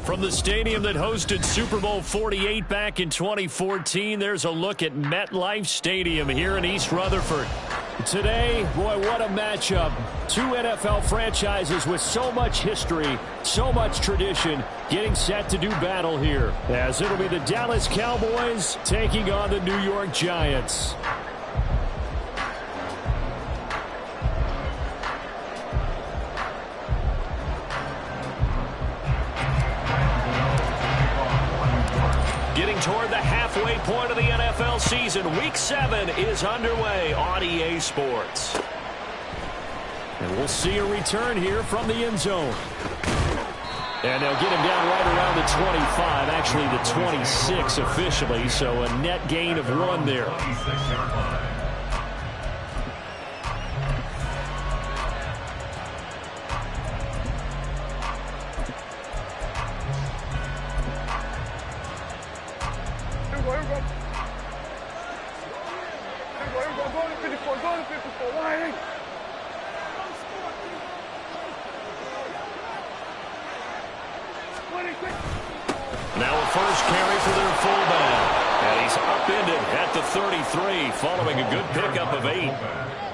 From the stadium that hosted Super Bowl 48 back in 2014, there's a look at MetLife Stadium here in East Rutherford. Today, boy, what a matchup. Two NFL franchises with so much history, so much tradition, getting set to do battle here, as it'll be the Dallas Cowboys taking on the New York Giants. Getting toward the halfway point of the NFL season, Week 7 is underway on EA Sports. And we'll see a return here from the end zone. And they'll get him down right around the 25, actually the 26 officially, so a net gain of 1 there. Now a first carry for their fullback. And he's upended at the 33 following a good pickup of 8.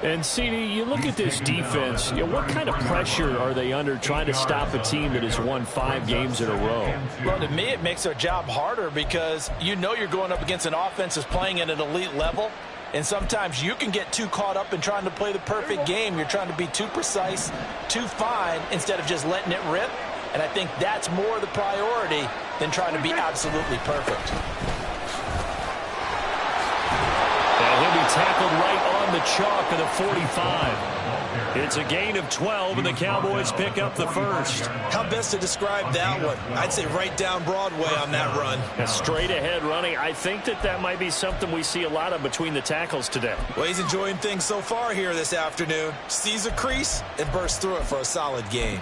And, CD, you look at this defense, what kind of pressure are they under trying to stop a team that has won 5 games in a row? Well, to me, it makes their job harder because you know you're going up against an offense that's playing at an elite level. And sometimes you can get too caught up in trying to play the perfect game. You're trying to be too precise, too fine, instead of just letting it rip. And I think that's more the priority than trying to be absolutely perfect. And he'll be tackled right on the chalk of the 45. It's a gain of 12, and the Cowboys pick up the first. How best to describe that one? I'd say right down Broadway on that run. A straight ahead running. I think that might be something we see a lot of between the tackles today. Well, he's enjoying things so far here this afternoon. Sees a crease and bursts through it for a solid gain.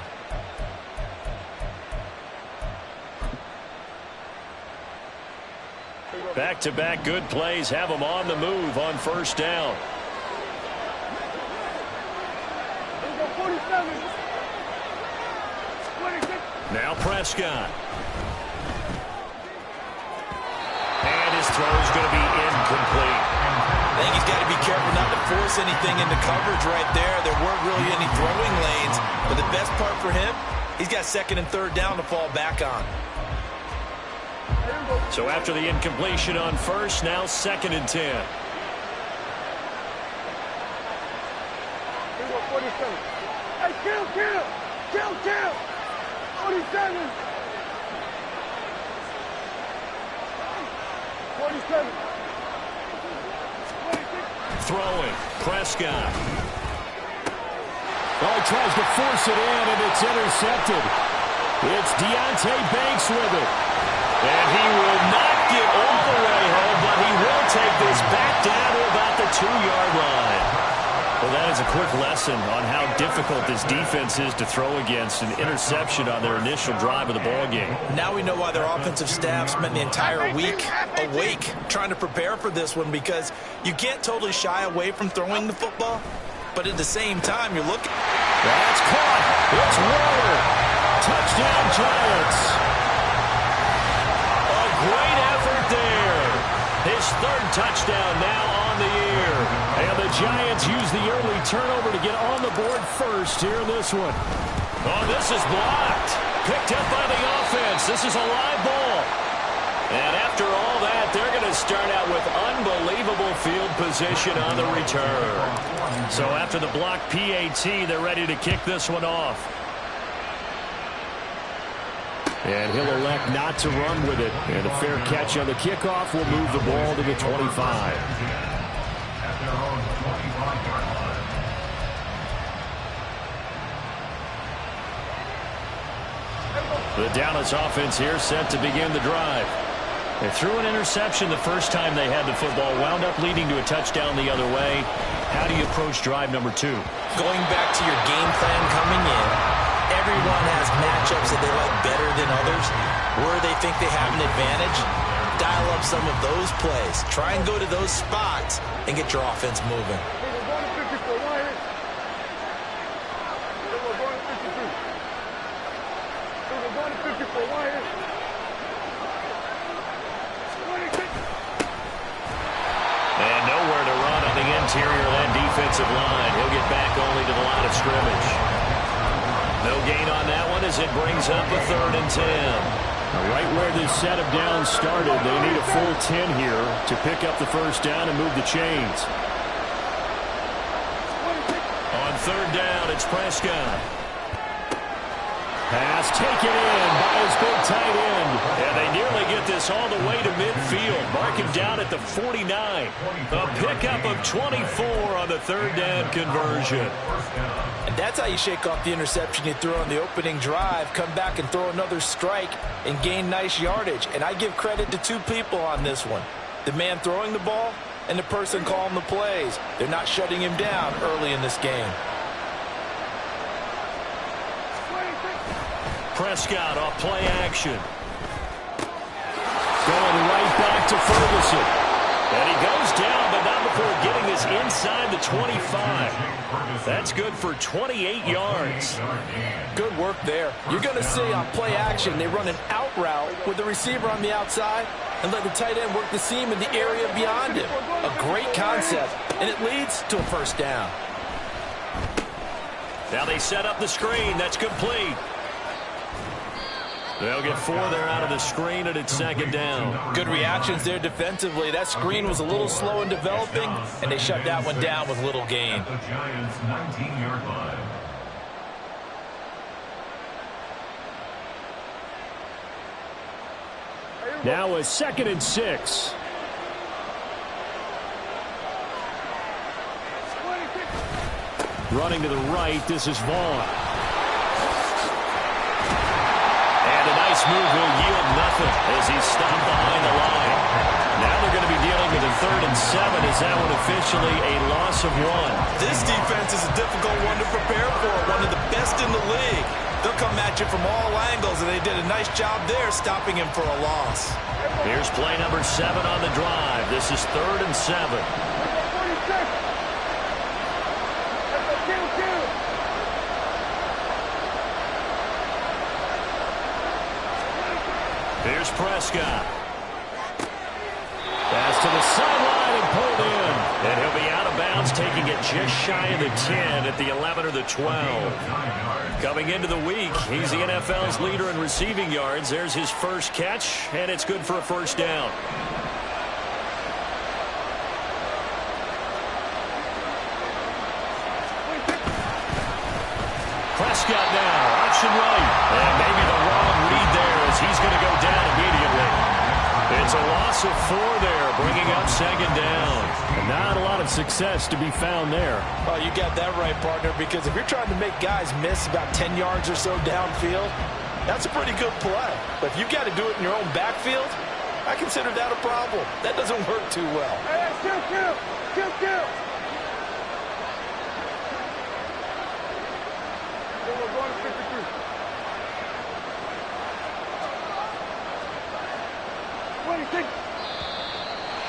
Back-to-back good plays have them on the move on first down. Now Prescott. And his throw is going to be incomplete. I think he's got to be careful not to force anything into coverage right there. There weren't really any throwing lanes. But the best part for him, he's got second and third down to fall back on. So after the incompletion on first, now second and 10. 47. Hey, kill! 47. 47. Throwing, Prescott. Oh, he tries to force it in, and it's intercepted. It's Deonte Banks with it. And he will not get all the way home, but he will take this back down to about the 2-yard line. Well, that is a quick lesson on how difficult this defense is to throw against. An interception on their initial drive of the ballgame. Now we know why their offensive staff spent the entire week awake trying to prepare for this one, because you can't totally shy away from throwing the football, but at the same time, you're looking. That's caught. It's Waller. Touchdown, Giants. Great effort there. His third touchdown now on the year. And the Giants use the early turnover to get on the board first here in this one. Oh, this is blocked. Picked up by the offense. This is a live ball. And after all that, they're going to start out with unbelievable field position on the return. So after the block PAT, they're ready to kick this one off. And he'll elect not to run with it. And a fair catch on the kickoff will move the ball to the 25. The Dallas offense here set to begin the drive. They threw an interception the first time they had the football, wound up leading to a touchdown the other way. How do you approach drive number 2? Going back to your game plan coming in, everyone has matchups that they like better than others, where they think they have an advantage. Dial up some of those plays. Try and go to those spots and get your offense moving. We're going to 52. gain on that one as it brings up a 3rd and 10. Right where this set of downs started, they need a full 10 here to pick up the first down and move the chains. On 3rd down, it's Prescott. Pass taken in by his big tight end. And they nearly get this all the way to midfield. Mark him down at the 49. A pickup of 24 on the 3rd down conversion. And that's how you shake off the interception you threw on the opening drive. Come back and throw another strike and gain nice yardage. And I give credit to 2 people on this one. The man throwing the ball and the person calling the plays. They're not shutting him down early in this game. Prescott off play action. Going right back to Ferguson. And he goes down, but not before getting this inside the 25. That's good for 28 yards. Good work there. You're going to see on play action, they run an out route with the receiver on the outside and let the tight end work the seam in the area beyond him. A great concept, and it leads to a first down. Now they set up the screen. That's complete. They'll get 4 there out of the screen, and it's 2nd down. Good reactions there defensively. That screen was a little slow in developing, and they shut that one down with little gain. The Giants' 19-yard line. Now a 2nd and 6. Running to the right, this is Vaughn. Move will yield nothing as he's stopped behind the line. Now they're going to be dealing with a 3rd and 7 as that one officially a loss of 1. This defense is a difficult one to prepare for, one of the best in the league. They'll come at you from all angles, and they did a nice job there stopping him for a loss. Here's play number 7 on the drive. This is 3rd and 7. Here's Prescott. Pass to the sideline and pulled in. And he'll be out of bounds, taking it just shy of the 10 at the 11 or the 12. Coming into the week, he's the NFL's leader in receiving yards. There's his first catch, and it's good for a first down. Prescott now, option right. And maybe the wrong read there as he's going to go down immediately. It's a loss of 4 there, bringing up 2nd down. And not a lot of success to be found there. Oh, you got that right, partner, because if you're trying to make guys miss about 10 yards or so downfield, that's a pretty good play. But if you've got to do it in your own backfield, I consider that a problem. That doesn't work too well. Hey, kill.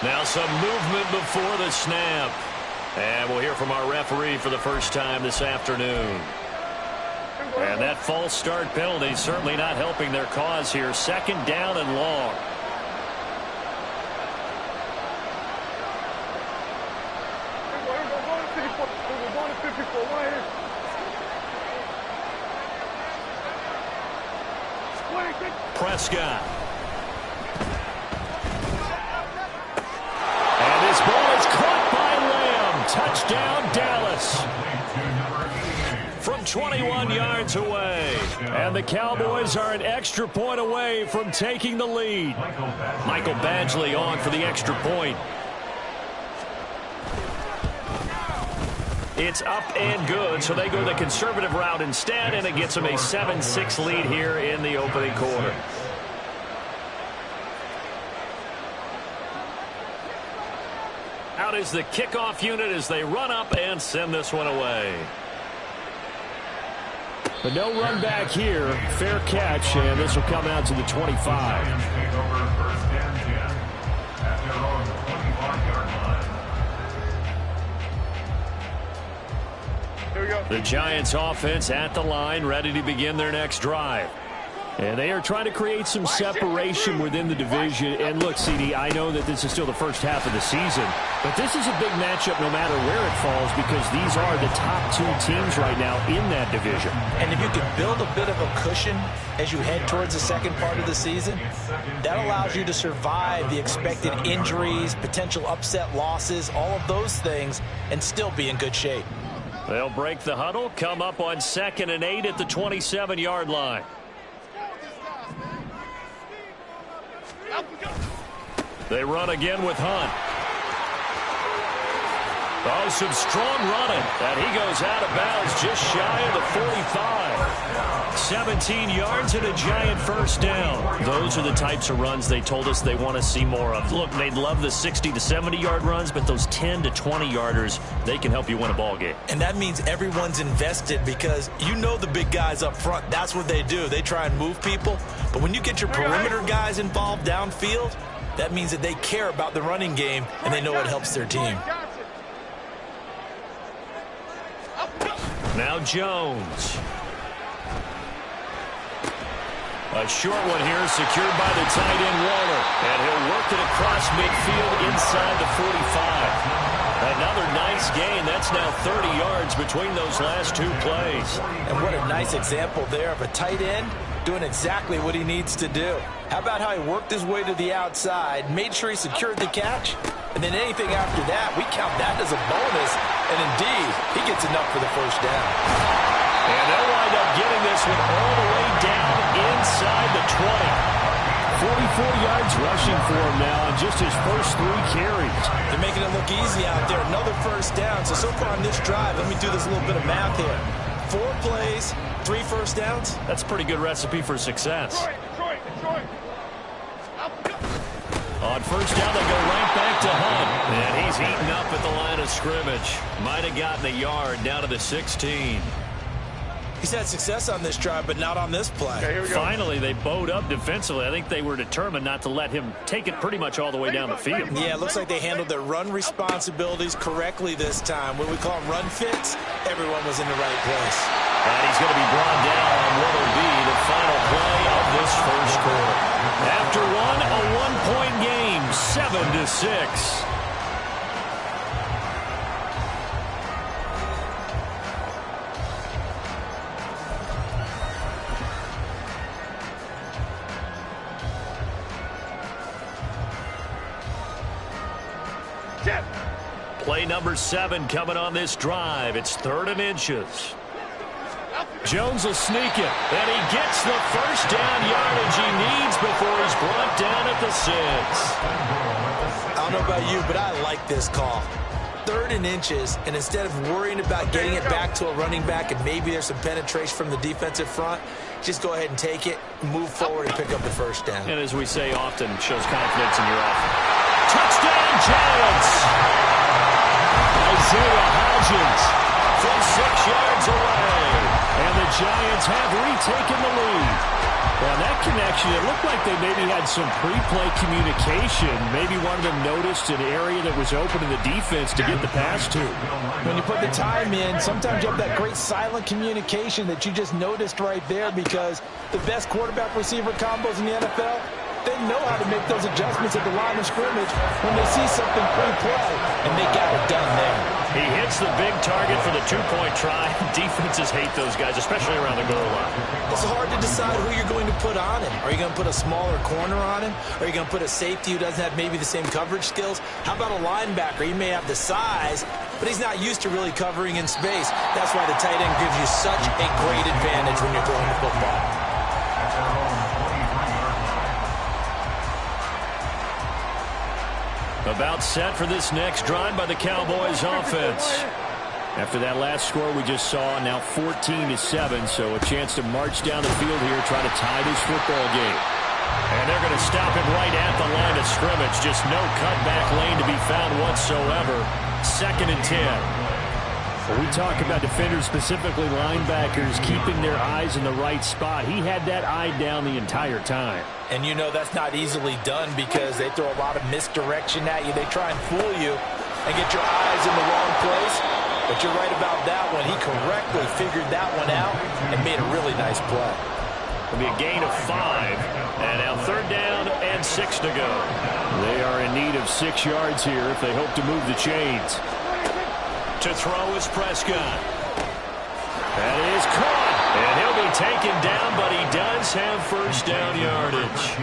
Now some movement before the snap. And we'll hear from our referee for the first time this afternoon. And that false start penalty certainly not helping their cause here. 2nd down and long. Prescott. And this ball is caught by Lamb. Touchdown, Dallas. From 21 yards away. And the Cowboys are an extra point away from taking the lead. Michael Badgley on for the extra point. It's up and good, so they go the conservative route instead, and it gets them a 7-6 lead here in the opening quarter. Out is the kickoff unit as they run up and send this one away. But no run back here. Fair catch, and this will come out to the 25. The Giants offense at the line, ready to begin their next drive. And they are trying to create some separation within the division. And look, CD, I know that this is still the first half of the season, but this is a big matchup no matter where it falls because these are the top two teams right now in that division. And if you can build a bit of a cushion as you head towards the second part of the season, that allows you to survive the expected injuries, potential upset losses, all of those things, and still be in good shape. They'll break the huddle, come up on 2nd and 8 at the 27-yard line. They run again with Hunt. Oh, some strong running. And he goes out of bounds just shy of the 45. 17 yards and a giant first down. Those are the types of runs they told us they want to see more of. Look, they'd love the 60 to 70-yard runs, but those 10 to 20-yarders, they can help you win a ball game. And that means everyone's invested because you know the big guys up front. That's what they do. They try and move people. But when you get your perimeter guys involved downfield, that means that they care about the running game and they know it helps their team. Now Jones. A short one here secured by the tight end Waller. And he'll work it across midfield inside the 45. Another nice gain. That's now 30 yards between those last two plays. And what a nice example there of a tight end doing exactly what he needs to do. How about how he worked his way to the outside, made sure he secured the catch, and then anything after that, we count that as a bonus. And indeed, he gets enough for the first down. And they'll wind up getting this one all the way down inside the 20. 44 yards rushing for him now on just his first 3 carries. They're making it look easy out there. Another first down. So far on this drive, let me do this little bit of math here. 4 plays, 3 first downs. That's a pretty good recipe for success. Detroit. On first down, they go right back to Hunt. And he's eaten up at the line of scrimmage. Might have gotten a yard down to the 16. He's had success on this drive, but not on this play. Okay, here we go. Finally, they bowed up defensively. I think they were determined not to let him take it pretty much all the way down the field. Yeah, it looks like they handled their run responsibilities correctly this time. What we call run fits, everyone was in the right place. And he's going to be brought down on what will be the final play of this first quarter. After one, a one-point game, 7-6. Play number 7 coming on this drive. It's 3rd and inches. Jones will sneak it, and he gets the first down yardage he needs before he's brought down at the 6. I don't know about you, but I like this call. 3rd and inches, and instead of worrying about getting it back to a running back and maybe there's some penetration from the defensive front, just go ahead and take it, move forward, and pick up the first down. And as we say often, shows confidence in your offense. Touchdown, Giants! Isaiah Hodgins from 6 yards away. And the Giants have retaken the lead. Well, that connection, it looked like they maybe had some pre-play communication. Maybe one of them noticed an area that was open in the defense to get the pass to. When you put the time in, sometimes you have that great silent communication that you just noticed right there because the best quarterback-receiver combos in the NFL, they know how to make those adjustments at the line of scrimmage when they see something pre-play, and they got it done there. He hits the big target for the 2-point try. Defenses hate those guys, especially around the goal line. It's hard to decide who you're going to put on him. Are you going to put a smaller corner on him? Are you going to put a safety who doesn't have maybe the same coverage skills? How about a linebacker? He may have the size, but he's not used to really covering in space. That's why the tight end gives you such a great advantage when you're throwing the football. About set for this next drive by the Cowboys offense. After that last score we just saw, now 14-7, so a chance to march down the field here, try to tie this football game. And they're going to stop him right at the line of scrimmage. Just no cutback lane to be found whatsoever. 2nd and 10. When we talk about defenders, specifically linebackers, keeping their eyes in the right spot, he had that eye down the entire time. And you know that's not easily done because they throw a lot of misdirection at you. They try and fool you and get your eyes in the wrong place. But you're right about that one. He correctly figured that one out and made a really nice play. It'll be a gain of 5. And now 3rd down and 6 to go. They are in need of 6 yards here if they hope to move the chains. To throw is Prescott. That is caught. And he'll be taken down, but he does have 1st down yardage.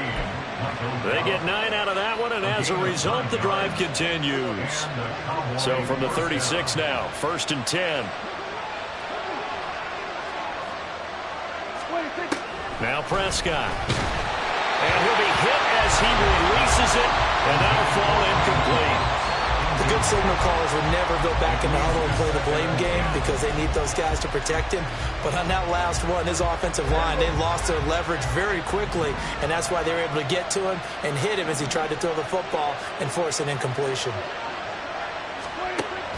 They get 9 out of that one, and as a result, the drive continues. So from the 36 now, 1st and 10. Now Prescott. And he'll be hit as he releases it, and that'll fall incomplete. The good signal callers would never go back in the huddle and play the blame game because they need those guys to protect him. But on that last one, his offensive line, they lost their leverage very quickly, and that's why they were able to get to him and hit him as he tried to throw the football and force an incompletion.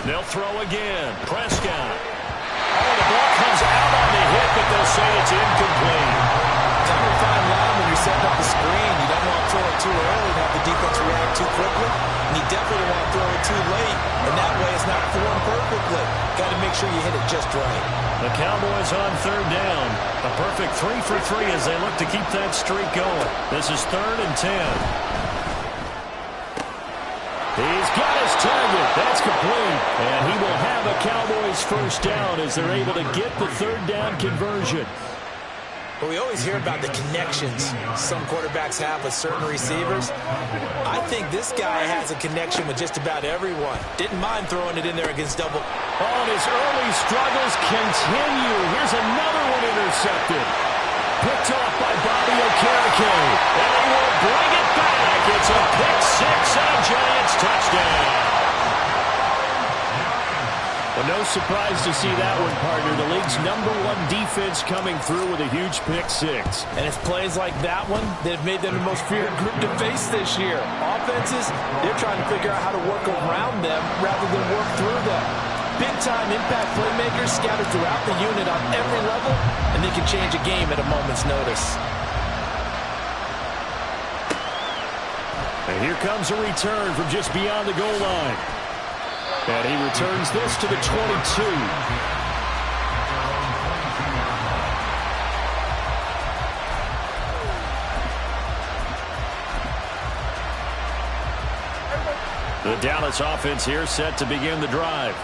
They'll throw again. Prescott. Oh, the ball comes out on the hit, but they'll say it's incomplete. Kind of a fine line when you're setting up the screen. You don't want to throw it too early and have the defense react too quickly. And you definitely don't want to throw it too late. And that way it's not formed perfectly. Got to make sure you hit it just right. The Cowboys on 3rd down. A perfect 3 for 3 as they look to keep that streak going. This is 3rd and 10. He's got his target. That's complete. And he will have a Cowboys 1st down as they're able to get the 3rd down conversion. But we always hear about the connections some quarterbacks have with certain receivers. I think this guy has a connection with just about everyone. Didn't mind throwing it in there against double. Oh, his early struggles continue. Here's another one intercepted. Picked off by Bobby Okereke. And he will bring it back. It's a pick 6 and a Giants touchdown. Well, no surprise to see that one, partner. The league's #1 defense coming through with a huge pick 6. And it's plays like that one that have made them the most feared group to face this year. Offenses, they're trying to figure out how to work around them rather than work through them. Big-time impact playmakers scattered throughout the unit on every level, and they can change a game at a moment's notice. And here comes a return from just beyond the goal line. And he returns this to the 22. The Dallas offense here set to begin the drive.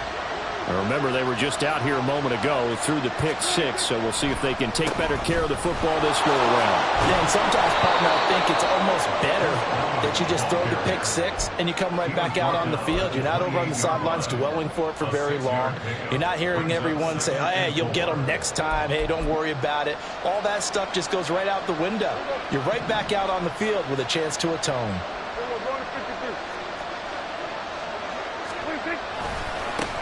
Now remember, they were just out here a moment ago through the pick 6, so we'll see if they can take better care of the football this go around. Yeah, and sometimes, partner, I think it's almost better that you just throw the pick 6 and you come right back out on the field. You're not over on the sidelines dwelling for it for very long. You're not hearing everyone say, oh, hey, you'll get them next time. Hey, don't worry about it. All that stuff just goes right out the window. You're right back out on the field with a chance to atone.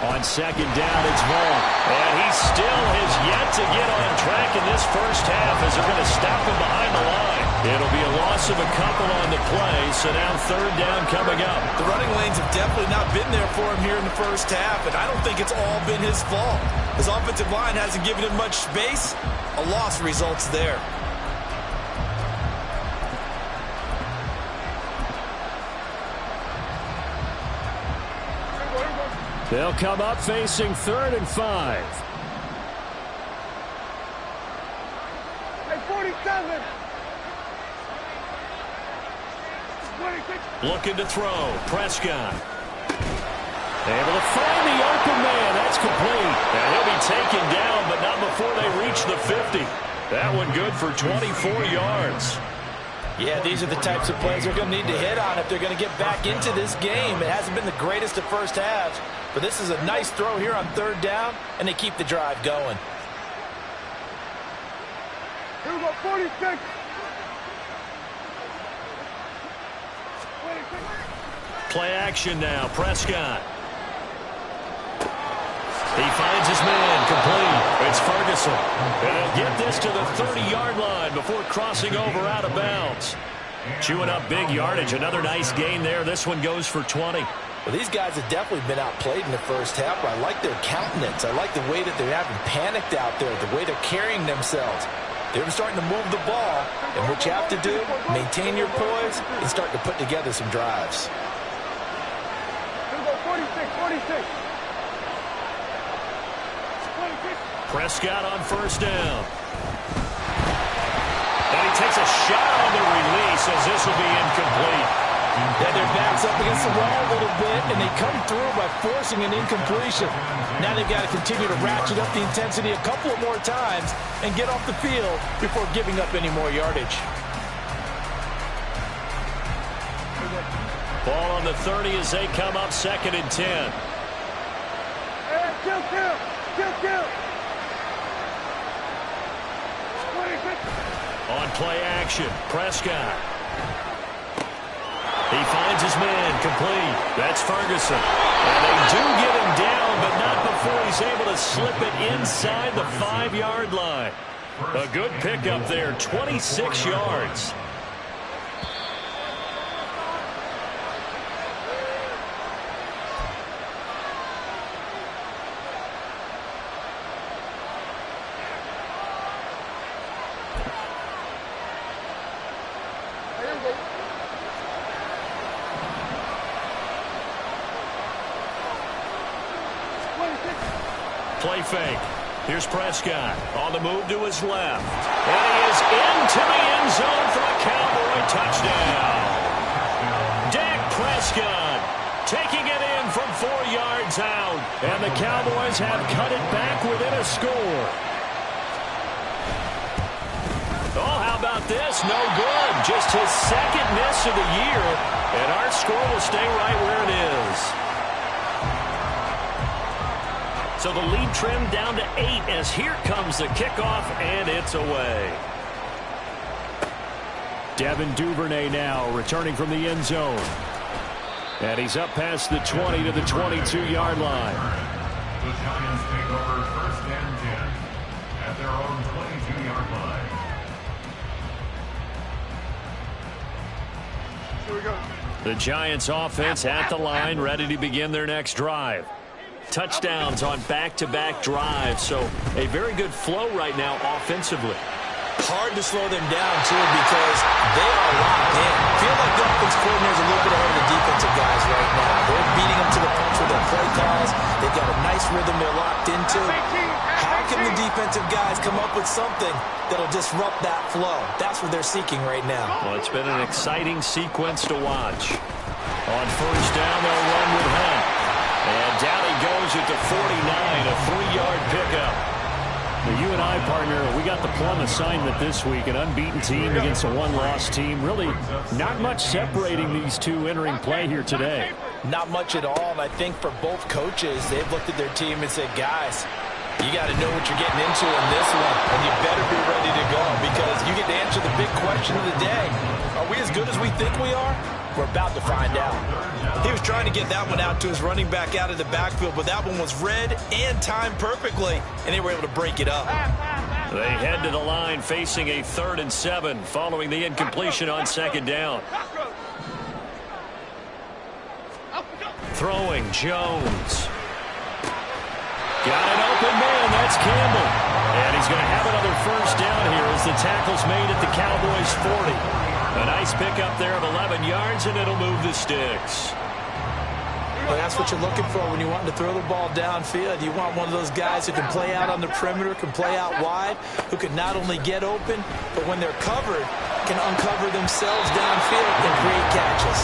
On 2nd down, it's Vaughn. And he still has yet to get on track in this first half as they're going to stop him behind the line. It'll be a loss of a couple on the play, so now 3rd down coming up. The running lanes have definitely not been there for him here in the first half, and I don't think it's all been his fault. His offensive line hasn't given him much space. A loss results there. They'll come up facing 3rd and 5. Hey, 47. 26. Looking to throw. Prescott. Able to find the open man. That's complete. And he'll be taken down, but not before they reach the 50. That one good for 24 yards. Yeah, these are the types of plays they're going to need to hit on if they're going to get back into this game. It hasn't been the greatest of first halves, but this is a nice throw here on 3rd down, and they keep the drive going. Here we go, 46. Play action now. Prescott. He finds his man, complete. It's Ferguson. And he'll get this to the 30-yard line before crossing over out of bounds. Chewing up big yardage. Another nice gain there. This one goes for 20. Well, these guys have definitely been outplayed in the first half, but I like their countenance. I like the way that they're having panicked out there, the way they're carrying themselves. They're starting to move the ball, and what you have to do, maintain your poise and start to put together some drives. Here we go, 46, 46. Prescott on 1st down. shot on the release as this will be incomplete. Yeah, their back's up against the wall a little bit, and they come through by forcing an incompletion. Now they've got to continue to ratchet up the intensity a couple of more times and get off the field before giving up any more yardage. Ball on the 30 as they come up 2nd and 10. Kill. On play action, Prescott. He finds his man, complete. That's Ferguson. And they do get him down, but not before he's able to slip it inside the 5-yard line. A good pickup there, 26 yards. Play fake. Here's Prescott on the move to his left. And he is into the end zone for a Cowboy touchdown. Dak Prescott taking it in from 4 yards out. And the Cowboys have cut it back within a score. Oh, how about this? No good. Just his 2nd miss of the year. And our score will stay right where it is. So the lead trimmed down to 8 as here comes the kickoff, and it's away. Devin Duvernay now returning from the end zone. And he's up past the 20 to the 22-yard line. The Giants take over 1st and 10 at their own 22-yard line. Here we go. The Giants offense at the line, ready to begin their next drive. Touchdowns on back-to-back drives, so a very good flow right now offensively. Hard to slow them down, too, because they are locked in. Feel like the offense coordinator is a little bit ahead of the defensive guys right now. They're beating them to the punch with their play calls. They've got a nice rhythm they're locked into. How can the defensive guys come up with something that'll disrupt that flow? That's what they're seeking right now. Well, it's been an exciting sequence to watch. On 1st down, they'll run with Hunt. And down he goes at the 49, a 3-yard pickup. Well, you and I, partner, we got the plum assignment this week, an unbeaten team against a one-loss team. Really not much separating these two entering play here today. Not much at all, and I think for both coaches, they've looked at their team and said, guys, you got to know what you're getting into in this one, and you better be ready to go because you get to answer the big question of the day. Are we as good as we think we are? We're about to find out. He was trying to get that one out to his running back out of the backfield, but that one was read and timed perfectly, and they were able to break it up. They head to the line facing a 3rd and 7 following the incompletion on 2nd down. Throwing, Jones. Got an open man, that's Campbell. And he's going to have another 1st down here as the tackle's made at the Cowboys' 40. A nice pickup there of 11 yards, and it'll move the sticks. Well, that's what you're looking for when you want to throw the ball downfield. You want one of those guys who can play out on the perimeter, can play out wide, who can not only get open, but when they're covered, can uncover themselves downfield and create catches.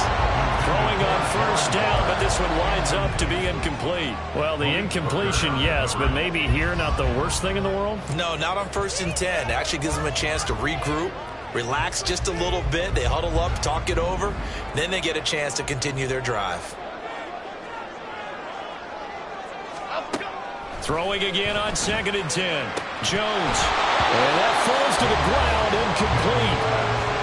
Throwing on 1st down, but this one winds up to be incomplete. Well, the incompletion, yes, but maybe here not the worst thing in the world? No, not on 1st and 10. It actually gives them a chance to regroup, relax just a little bit. They huddle up, talk it over. Then they get a chance to continue their drive. Throwing again on 2nd and 10. Jones. And that falls to the ground, incomplete.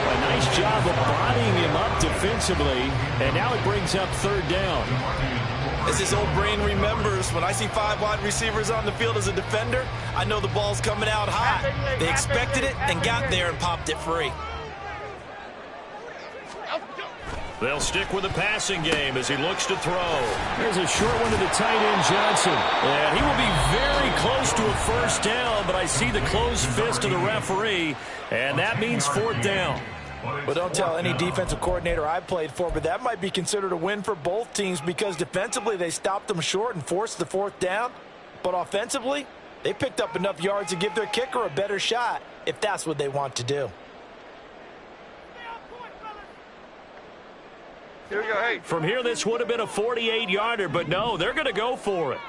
A nice job of bodying him up defensively. And now it brings up 3rd down. As his old brain remembers, when I see 5 wide receivers on the field as a defender, I know the ball's coming out hot. They expected it and got there and popped it free. They'll stick with the passing game as he looks to throw. There's a short one to the tight end, Johnson. And he will be very close to a 1st down, but I see the closed fist of the referee, and that means 4th down. Well, don't tell any defensive coordinator I played for, but that might be considered a win for both teams because defensively they stopped them short and forced the 4th down. But offensively, they picked up enough yards to give their kicker a better shot if that's what they want to do. Here we go, hey. From here, this would have been a 48-yarder, but no, they're going to go for it.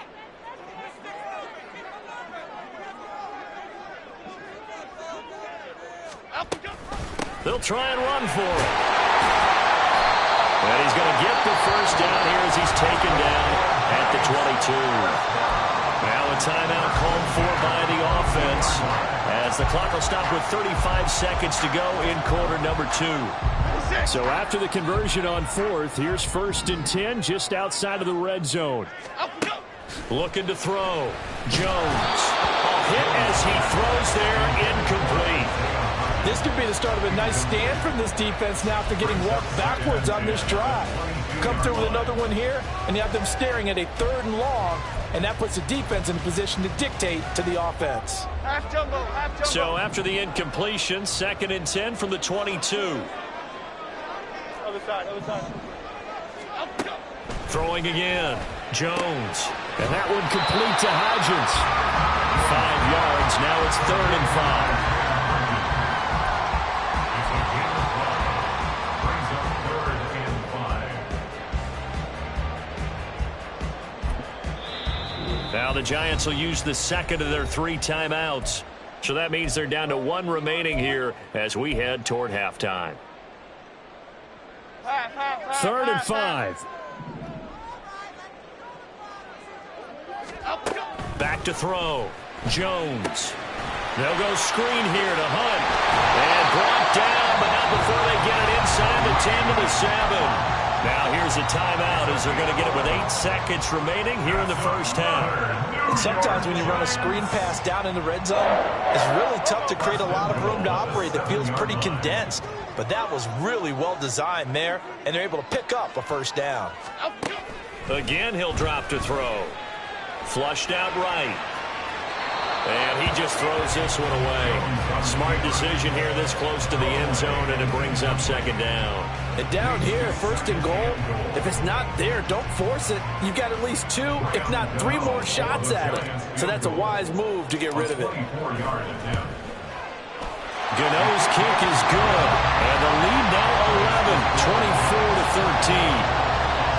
They'll try and run for it. And he's going to get the first down here as he's taken down at the 22. Now a timeout called for by the offense as the clock will stop with 35 seconds to go in quarter number 2. So after the conversion on 4th, here's 1st and 10 just outside of the red zone. Looking to throw. Jones. A hit as he throws there, incomplete. This could be the start of a nice stand from this defense now after getting walked backwards on this drive. Come through with another one here, and you have them staring at a 3rd and long, and that puts the defense in a position to dictate to the offense. Half jumbo, half jumbo. So after the incompletion, 2nd and 10 from the 22. Other side, other side. Throwing again. Jones. And that one complete to Hodgins. 5 yards. Now it's 3rd and 5. Now the Giants will use the 2nd of their 3 timeouts. So that means they're down to 1 remaining here as we head toward halftime. 3rd and 5. Back to throw. Jones. They'll go screen here to Hunt. And brought down, but not before they get it inside the 10 to the 7. Now here's a timeout as they're going to get it with 8 seconds remaining here in the first half. And sometimes when you run a screen pass down in the red zone, it's really tough to create a lot of room to operate that feels pretty condensed. But that was really well designed there, and they're able to pick up a first down. Again, he'll drop to throw. Flushed out right. And he just throws this one away. Smart decision here this close to the end zone, and it brings up 2nd down. And down here, 1st and goal, if it's not there, don't force it. You've got at least 2, if not 3 more shots at it. So that's a wise move to get rid of it. Gano's kick is good. And the lead now 11, 24-13.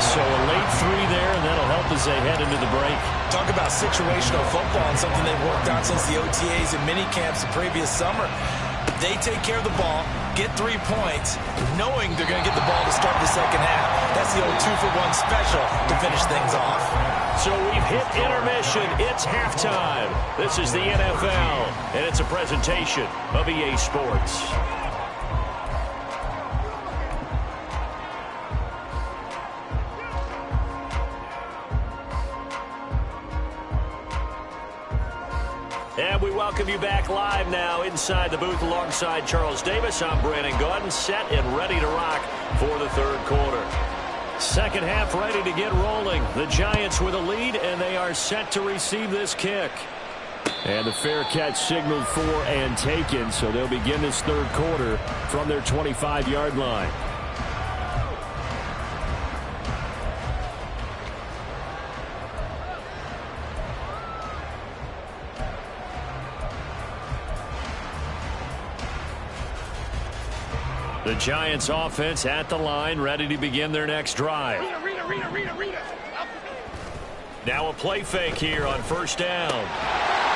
So a late 3 there, and that'll help as they head into the break. Talk about situational football and something they've worked on since the OTAs and mini camps the previous summer. They take care of the ball, get 3 points, knowing they're going to get the ball to start the second half. That's the old 2-for-1 special to finish things off. So we've hit intermission. It's halftime. This is the NFL, and it's a presentation of EA Sports. And we welcome you back live now inside the booth alongside Charles Davis. I'm Brandon Gaudin, set and ready to rock for the 3rd quarter. Second half ready to get rolling. The Giants with a lead, and they are set to receive this kick. And the fair catch signaled for and taken, so they'll begin this 3rd quarter from their 25-yard line. The Giants offense at the line, ready to begin their next drive. Now a play fake here on 1st down.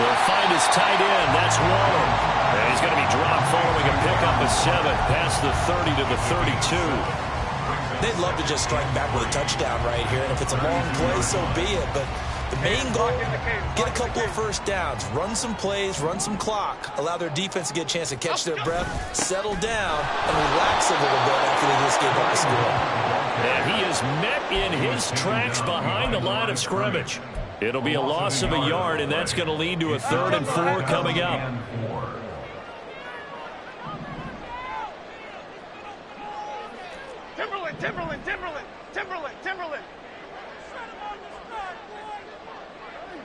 They'll find his tight end. That's Waller. And he's going to be dropped following a pickup of 7 past the 30 to the 32. They'd love to just strike back with a touchdown right here, and if it's a long play, so be it. But the main goal, get a couple of first downs, run some plays, run some clock, allow their defense to get a chance to catch their breath, settle down, and relax a little bit after they just gave up a score. And he is met in his tracks behind the line of scrimmage. It'll be a loss of a yard, and that's going to lead to a 3rd and 4 coming up. Timberland.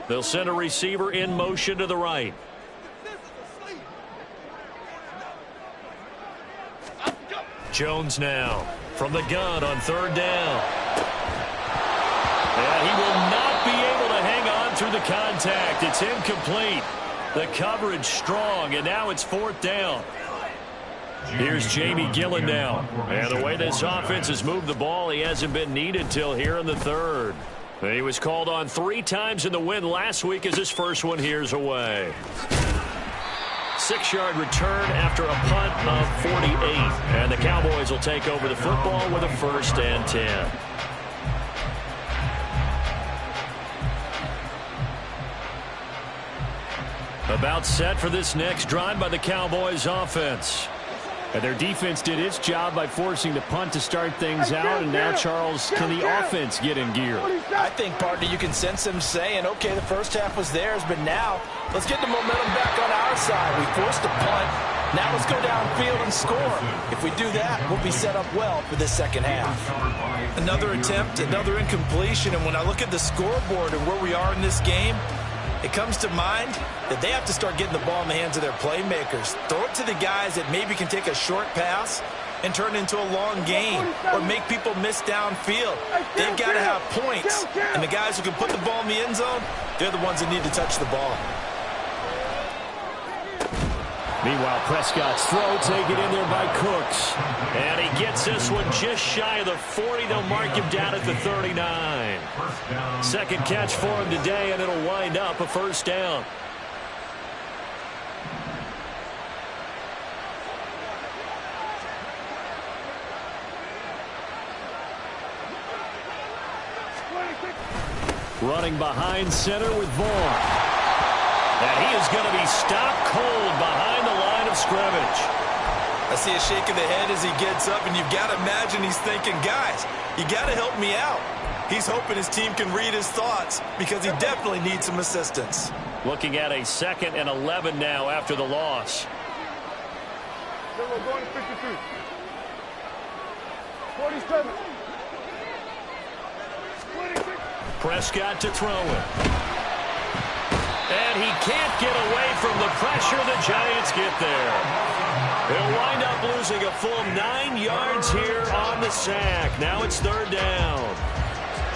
They'll send a receiver in motion to the right. Jones now from the gun on 3rd down. And he will not be able to hang on through the contact. It's incomplete. The coverage strong, and now it's 4th down. Here's Jamie Gillen now. And the way this offense has moved the ball, he hasn't been needed till here in the third. He was called on 3 times in the win last week as his first one here's away. 6-yard return after a punt of 48. And the Cowboys will take over the football with a 1st and 10. About set for this next drive by the Cowboys offense. And their defense did its job by forcing the punt to start things out. And now, Charles, can the offense get in gear? I think, partner, you can sense them saying, okay, the first half was theirs, but now let's get the momentum back on our side. We forced a punt. Now let's go downfield and score. If we do that, we'll be set up well for this second half. Another attempt, another incompletion. And when I look at the scoreboard and where we are in this game, it comes to mind that they have to start getting the ball in the hands of their playmakers. Throw it to the guys that maybe can take a short pass and turn it into a long gain or make people miss downfield. They've got to have points. And the guys who can put the ball in the end zone, they're the ones that need to touch the ball. Meanwhile, Prescott's throw taken in there by Cooks. And he gets this one just shy of the 40. They'll mark him down at the 39. Second catch for him today, and it'll wind up a 1st down. Running behind center with Vaughn. And he is going to be stopped cold behind the line of scrimmage. I see a shake of the head as he gets up, and you've got to imagine he's thinking, guys, you got to help me out. He's hoping his team can read his thoughts because he definitely needs some assistance. Looking at a 2nd and 11 now after the loss. We're going to 53. 47. 26. Prescott to throw it. And he can't get away from the pressure. The Giants get there. They'll wind up losing a full 9 yards here on the sack. Now it's 3rd down.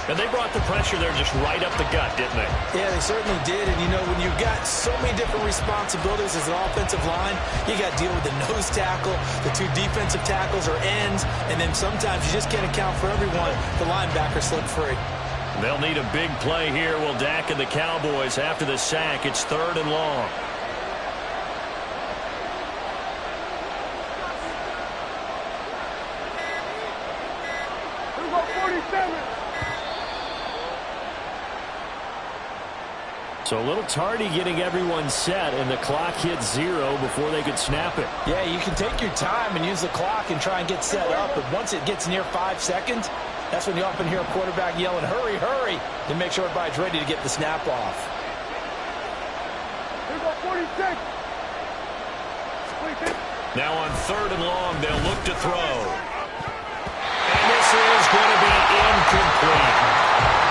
And they brought the pressure there just right up the gut, didn't they? Yeah, they certainly did. And, you know, when you've got so many different responsibilities as an offensive line, you got to deal with the nose tackle, the 2 defensive tackles or ends, and then sometimes you just can't account for everyone. The linebacker slipped free. They'll need a big play here. Will Dak and the Cowboys after the sack. It's 3rd and long. We're going 47. So a little tardy getting everyone set, and the clock hit 0 before they could snap it. Yeah, you can take your time and use the clock and try and get set up, but once it gets near 5 seconds, that's when you often hear a quarterback yelling, hurry, hurry, to make sure everybody's ready to get the snap off. We're going 46. Now on 3rd and long, they'll look to throw. And this is going to be incomplete.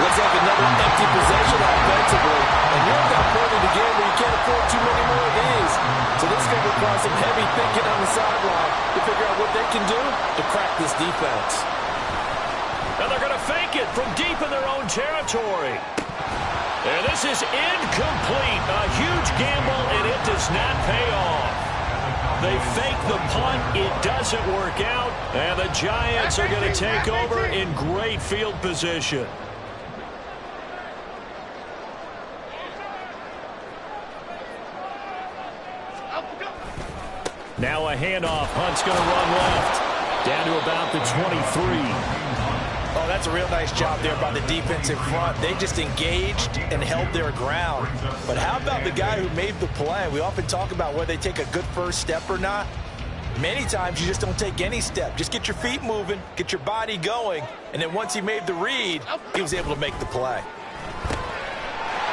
Looks like another empty possession offensively. And you're at that point of the game where you can't afford too many more of these. So this is going to require some heavy thinking on the sideline to figure out what they can do to crack this defense. And they're going to fake it from deep in their own territory. And this is incomplete. A huge gamble, and it does not pay off. They fake the punt. It doesn't work out. And the Giants are going to take over in great field position. Now a handoff. Hunt's going to run left. Down to about the 23. Oh, that's a real nice job there by the defensive front. They just engaged and held their ground. But how about the guy who made the play? We often talk about whether they take a good first step or not. Many times you just don't take any step. Just get your feet moving, get your body going, and then once he made the read, he was able to make the play.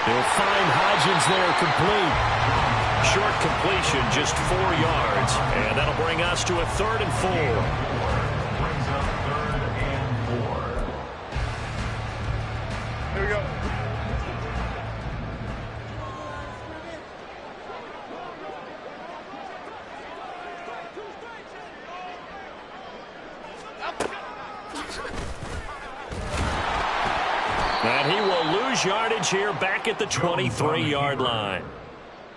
They'll find Hodgins there complete. Short completion, just 4 yards, and that'll bring us to a 3rd and 4. Brings up 3rd and 4. Here we go. And he will lose yardage here back at the 23-yard line.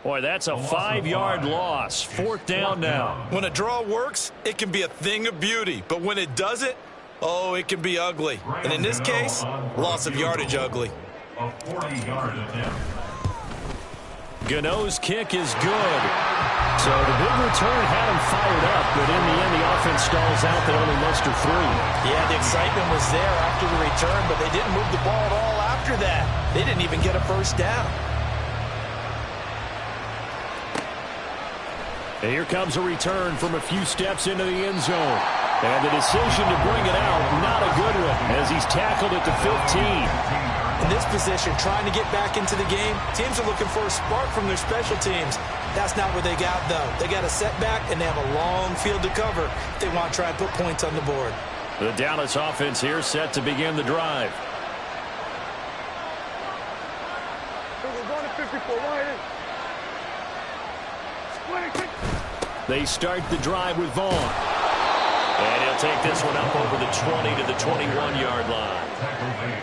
Boy, that's a 5-yard loss. 4th down now. When a draw works, it can be a thing of beauty. But when it doesn't, oh, it can be ugly. And in this case, loss of yardage ugly. A 40-yard attempt. Gano's kick is good. So the big return had him fired up, but in the end, the offense stalls out. They only muster 3. Yeah, the excitement was there after the return, but they didn't move the ball at all after that. They didn't even get a first down. And here comes a return from a few steps into the end zone. And the decision to bring it out, not a good one, as he's tackled at the 15. In this position, trying to get back into the game, teams are looking for a spark from their special teams. That's not what they got, though. They got a setback, and they have a long field to cover if they want to try and put points on the board. The Dallas offense here set to begin the drive. We're going to 54 wide. They start the drive with Vaughn. And he'll take this one up over the 20 to the 21-yard line.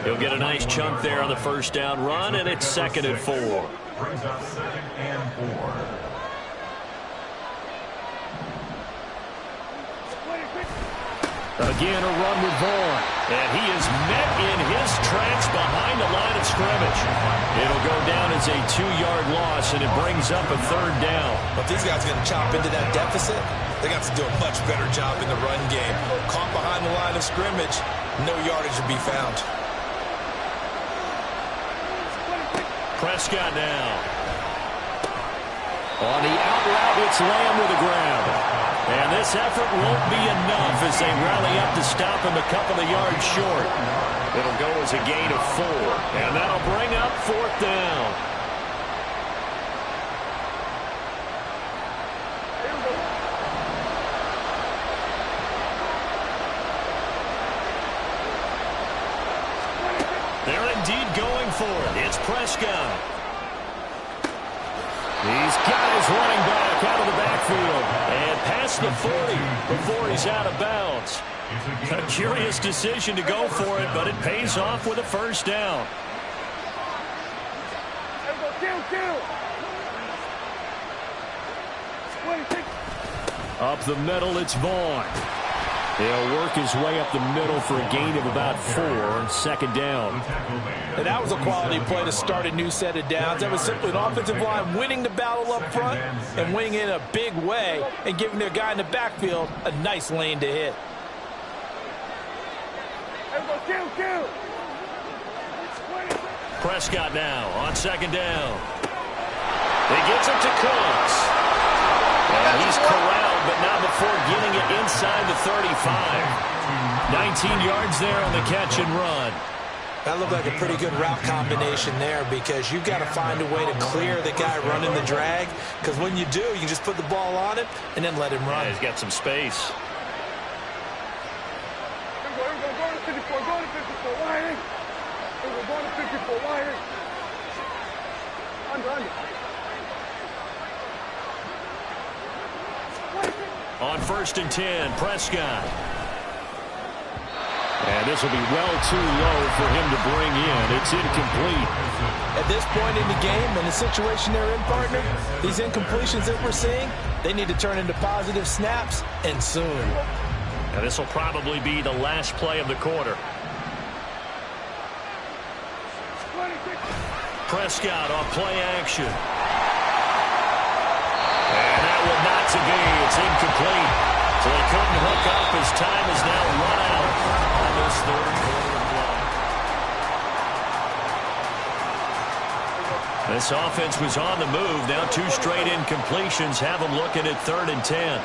He'll get a nice chunk there on the first down run, and it's 2nd and 4. Brings up 2nd and 4. Again, a run with Vaughn. And he is met in his tracks behind the line of scrimmage. It'll go down as a 2-yard loss, and it brings up a 3rd down. But these guys are going to chop into that deficit. They got to do a much better job in the run game. Caught behind the line of scrimmage, no yardage to be found. Prescott now. On the out route, it's Lamb with a grab. And this effort won't be enough as they rally up to stop him a couple of yards short. It'll go as a gain of 4. And that'll bring up 4th down. They're indeed going for it. It's Prescott. He's got his running back out of the backfield and past the 40 before he's out of bounds. A curious decision to go for it, but it pays off with a first down. Up the middle, it's Vaughn. He'll work his way up the middle for a gain of about 4 on 2nd down. And that was a quality play to start a new set of downs. That was simply an offensive line winning the battle up front and winning it in a big way and giving their guy in the backfield a nice lane to hit. Prescott now on 2nd down. He gets it to Cooks. And he's corralled, but not before getting it inside the 35. 19 yards there on the catch and run. That looked like a pretty good route combination there because you've got to find a way to clear the guy running the drag, because when you do, you can just put the ball on it and then let him run. Yeah, he's got some space. Go to 54, go to 54 wide. Go to 54 wide. Under. On 1st and 10, Prescott. And this will be well too low for him to bring in. It's incomplete. At this point in the game and the situation they're in, partner, these incompletions that we're seeing, they need to turn into positive snaps, and soon. And this will probably be the last play of the quarter. Prescott on play action. And that one not to be. It's incomplete. So they couldn't hook up as time is now run out on this 3rd quarter block. This offense was on the move. Now 2 straight incompletions have them looking at 3rd and 10.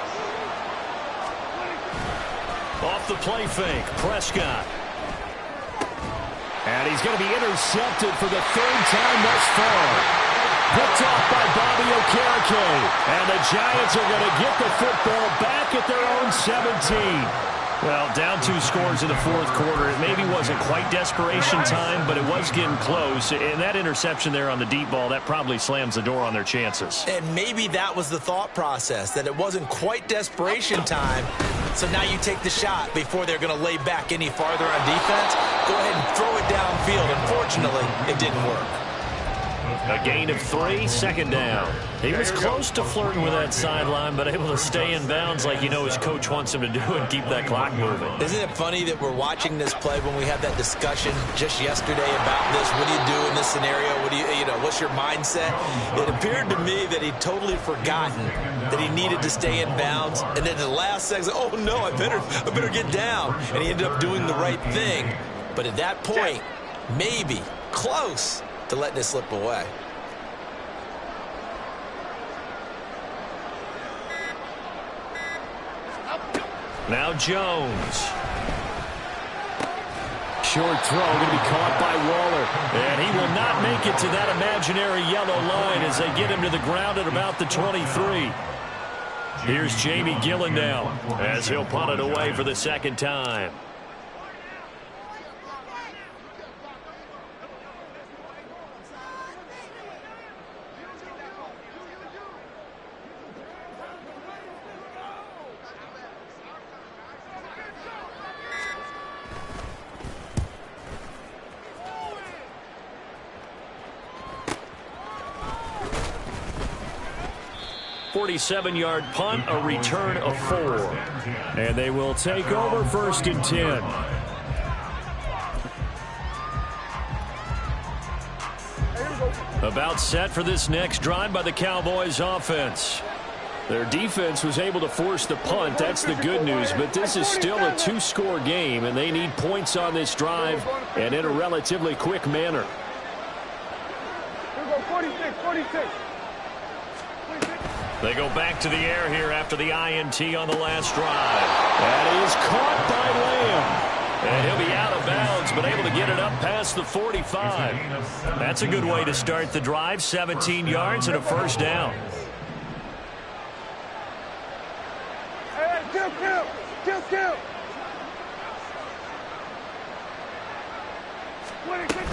Off the play fake, Prescott. And he's going to be intercepted for the 3rd time thus far. Picked off by Bobby Okereke. And the Giants are going to get the football back at their own 17. Well, down 2 scores in the 4th quarter. It maybe wasn't quite desperation time, but it was getting close. And that interception there on the deep ball, that probably slams the door on their chances. And maybe that was the thought process, that it wasn't quite desperation time. So now you take the shot before they're going to lay back any farther on defense. Go ahead and throw it downfield. Unfortunately, it didn't work. A gain of 3, second down. He was close to flirting with that sideline, but able to stay in bounds like his coach wants him to do and keep that clock moving. Isn't it funny that we're watching this play when we had that discussion just yesterday about this? What do you do in this scenario? What do what's your mindset? It appeared to me that he'd totally forgotten that he needed to stay in bounds, and then the last second, oh no, I better get down, and he ended up doing the right thing. But at that point, maybe close to letting it slip away. Now Jones. Short throw going to be caught by Waller. And he will not make it to that imaginary yellow line as they get him to the ground at about the 23. Here's Jamie Gillen now as he'll punt it away for the second time. .47-yard punt, a return of 4. And they will take over 1st and 10. About set for this next drive by the Cowboys offense. Their defense was able to force the punt. That's the good news. But this is still a 2-score game, and they need points on this drive and in a relatively quick manner. Here we go, 46, 46. They go back to the air here after the INT on the last drive. That is caught by Lamb. And he'll be out of bounds, but able to get it up past the 45. That's a good way to start the drive. 17 yards and a first down. Hey, kill. 26.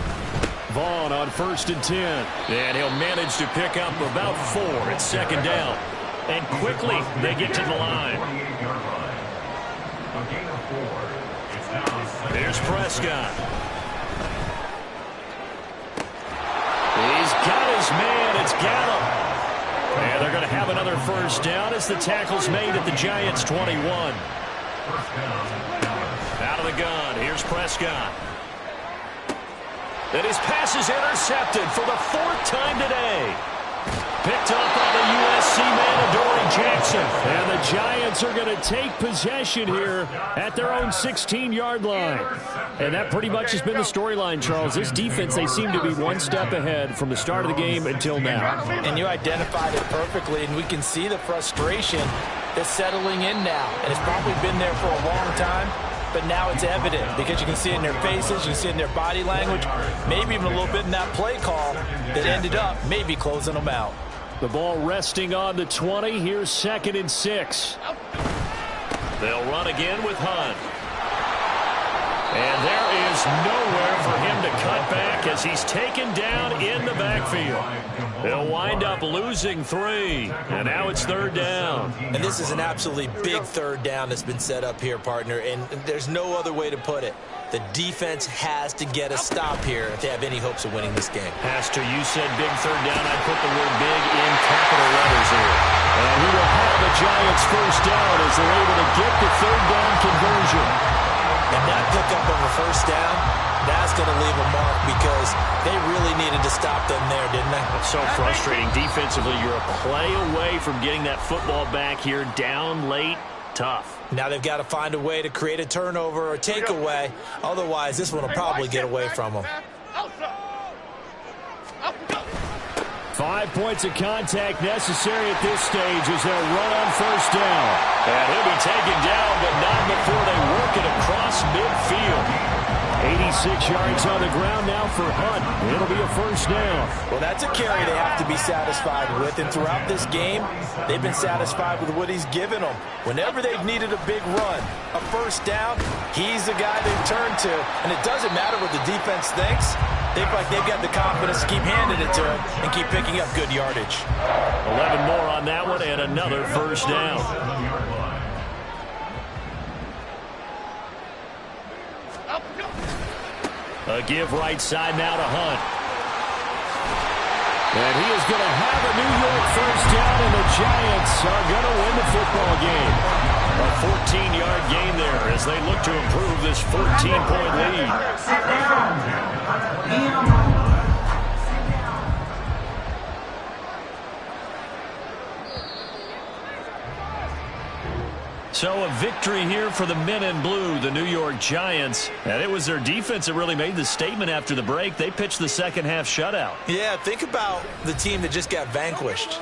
Vaughn on 1st and 10. And he'll manage to pick up about 4 at second down. And quickly they get to the line. Here's Prescott. He's got his man. It's Gallup. And they're going to have another first down as the tackle's made at the Giants' 21. Out of the gun. Here's Prescott. And his pass is intercepted for the 4th time today. Picked up by the USC man, Adoree Jackson. And the Giants are going to take possession here at their own 16-yard line. And that pretty much has been the storyline, Charles. This defense, they seem to be one step ahead from the start of the game until now. And you identified it perfectly, and we can see the frustration that's settling in now. And it's probably been there for a long time. But now it's evident because you can see it in their faces, you can see it in their body language, maybe even a little bit in that play call that ended up maybe closing them out. The ball resting on the 20. Here's 2nd and 6. They'll run again with Hunt. And there is nowhere for him to cut back as he's taken down in the backfield. They'll wind up losing 3. And now it's 3rd down. And this is an absolutely big 3rd down that's been set up here, partner. And there's no other way to put it. The defense has to get a stop here if they have any hopes of winning this game. Pastor, you said big 3rd down. I put the word big in capital letters here. And he will have the Giants' first down as they're able to get the 3rd down conversion. And that pickup of a first down, that's going to leave a mark because they really needed to stop them there, didn't they? It's so frustrating. Defensively, you're a play away from getting that football back here down late. Tough. Now they've got to find a way to create a turnover or takeaway. Otherwise, this one will probably get away from them. 5 points of contact necessary at this stage as they'll run on first down. And he'll be taken down, but not before they work it across midfield. 86 yards on the ground now for Hunt. It'll be a first down. Well, that's a carry they have to be satisfied with. And throughout this game, they've been satisfied with what he's given them. Whenever they've needed a big run, a first down, he's the guy they've turned to. And it doesn't matter what the defense thinks. They feel like they've got the confidence to keep handing it to him and keep picking up good yardage. 11 more on that one and another first down. A give right side now to Hunt. And he is going to have a New York first down, and the Giants are going to win the football game. A 14-yard gain there as they look to improve this 14-point lead. So a victory here for the men in blue, the New York Giants. And it was their defense that really made the statement after the break. They pitched the second half shutout. Yeah, think about the team that just got vanquished.